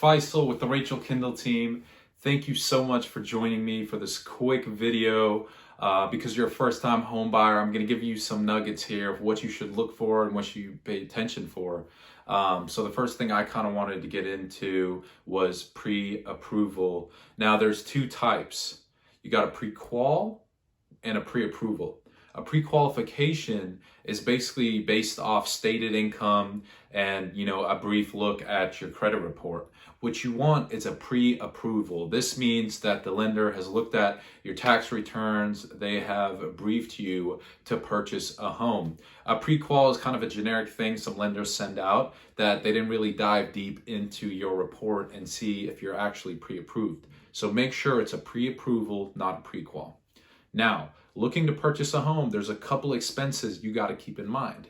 Faisal with the Rachel Kendall Team. Thank you so much for joining me for this quick video. Because you're a first-time home buyer, I'm going to give you some nuggets here of what you should look for and what you pay attention for. So the first thing I kind of wanted to get into was pre-approval. Now there's two types. You got a pre-qual and a pre-approval. A pre-qualification is basically based off stated income and, a brief look at your credit report. What you want is a pre-approval. This means that the lender has looked at your tax returns. They have briefed you to purchase a home. A pre-qual is kind of a generic thing some lenders send out that they didn't really dive deep into your report and see if you're actually pre-approved. So make sure it's a pre-approval, not a pre-qual. Now, looking to purchase a home, there's a couple expenses you got to keep in mind.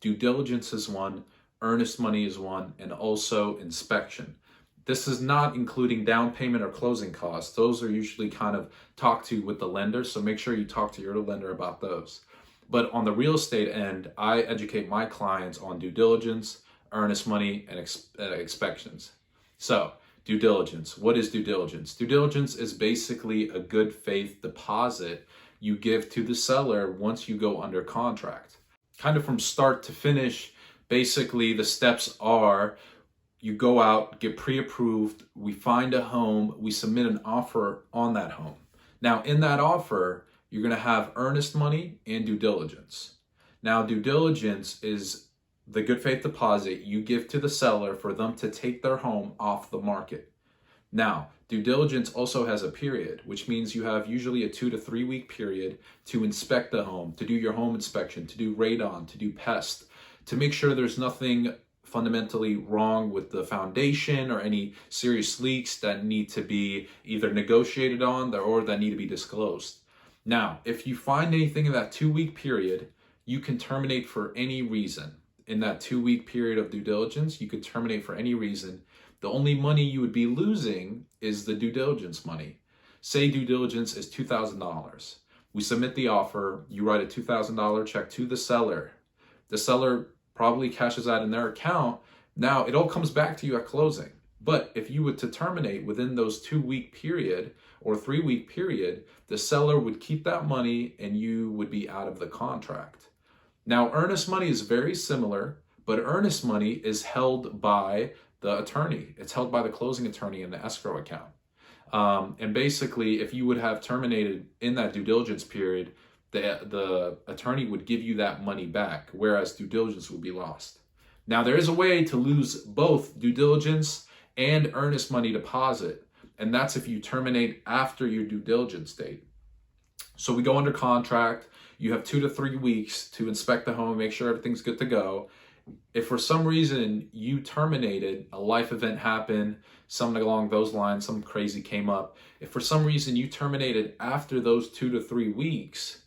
Due diligence is one, earnest money is one, and also inspection. This is not including down payment or closing costs. Those are usually kind of talked to with the lender, so make sure you talk to your lender about those. But on the real estate end, I educate my clients on due diligence, earnest money, and inspections. So, due diligence. What is due diligence? Due diligence is basically a good faith deposit you give to the seller once you go under contract. Kind of from start to finish, basically the steps are you go out, get pre-approved, we find a home, we submit an offer on that home. Now in that offer, you're going to have earnest money and due diligence. Now due diligence is the good faith deposit you give to the seller for them to take their home off the market. Now, due diligence also has a period, which means you have usually a 2 to 3 week period to inspect the home, to do your home inspection, to do radon, to do pest, to make sure there's nothing fundamentally wrong with the foundation or any serious leaks that need to be either negotiated on or that need to be disclosed. Now, if you find anything in that 2 week period, you can terminate for any reason. In that 2 week period of due diligence, you could terminate for any reason. The only money you would be losing is the due diligence money. Say due diligence is $2,000. We submit the offer, you write a $2,000 check to the seller. The seller probably cashes that in their account. Now it all comes back to you at closing. But if you were to terminate within those 2 week period or 3 week period, the seller would keep that money and you would be out of the contract. Now earnest money is very similar, but earnest money is held by the attorney. It's held by the closing attorney in the escrow account. And basically, if you would have terminated in that due diligence period, the attorney would give you that money back, whereas due diligence would be lost. Now, there is a way to lose both due diligence and earnest money deposit, and that's if you terminate after your due diligence date. So we go under contract. You have 2 to 3 weeks to inspect the home, make sure everything's good to go. If for some reason you terminated, a life event happened, something along those lines, some crazy came up. If for some reason you terminated after those 2 to 3 weeks,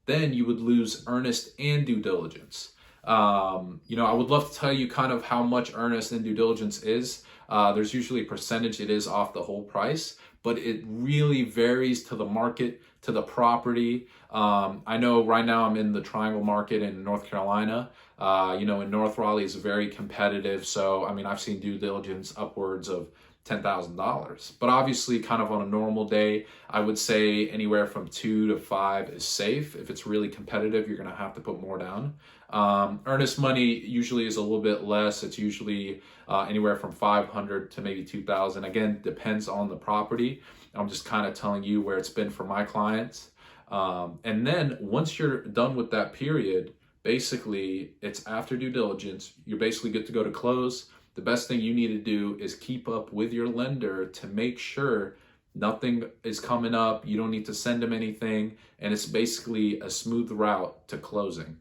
then you would lose earnest and due diligence. I would love to tell you kind of how much earnest and due diligence is. There's usually a percentage it is off the whole price, but it really varies to the market, to the property. I know right now I'm in the Triangle market in North Carolina. In North Raleigh is very competitive. So, I've seen due diligence upwards of $10,000. But obviously, kind of on a normal day, I would say anywhere from 2 to 5 is safe. If it's really competitive, you're going to have to put more down. Earnest money usually is a little bit less. It's usually anywhere from $500 to maybe $2,000. Again, depends on the property. I'm just kind of telling you where it's been for my clients. And then once you're done with that period, basically it's after due diligence. You're basically good to go to close. The best thing you need to do is keep up with your lender to make sure nothing is coming up. You don't need to send them anything. And it's basically a smooth route to closing.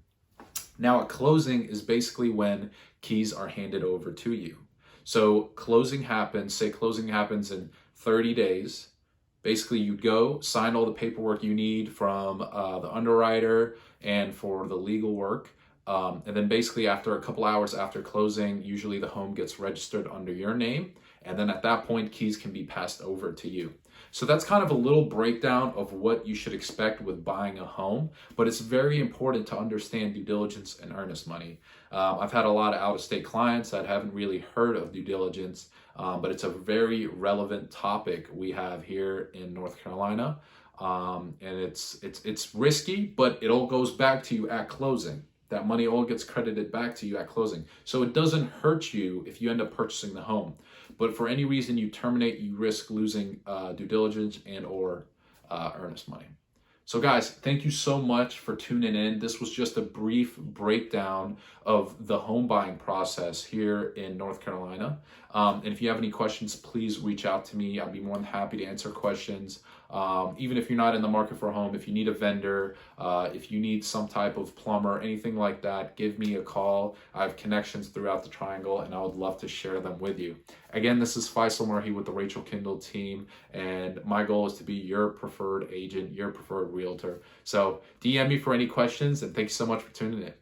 Now, a closing is basically when keys are handed over to you. So closing happens in 30 days. Basically, you go, sign all the paperwork you need from the underwriter and for the legal work. And then basically after a couple hours after closing, usually the home gets registered under your name And then at that point, keys can be passed over to you. So that's kind of a little breakdown of what you should expect with buying a home, but it's very important to understand due diligence and earnest money. I've had a lot of out-of-state clients that haven't really heard of due diligence, but it's a very relevant topic we have here in North Carolina. And it's risky, but it all goes back to you at closing. That money all gets credited back to you at closing. So it doesn't hurt you if you end up purchasing the home. But for any reason you terminate, you risk losing due diligence and or earnest money. So guys, thank you so much for tuning in. This was just a brief breakdown of the home buying process here in North Carolina. And if you have any questions, please reach out to me. I'd be more than happy to answer questions. Even if you're not in the market for a home, if you need a vendor, if you need some type of plumber, anything like that, give me a call. I have connections throughout the triangle and I would love to share them with you. Again, this is Faisal Marhi with the Rachel Kendall Team, and my goal is to be your preferred agent, your preferred realtor. So DM me for any questions, and thanks so much for tuning in.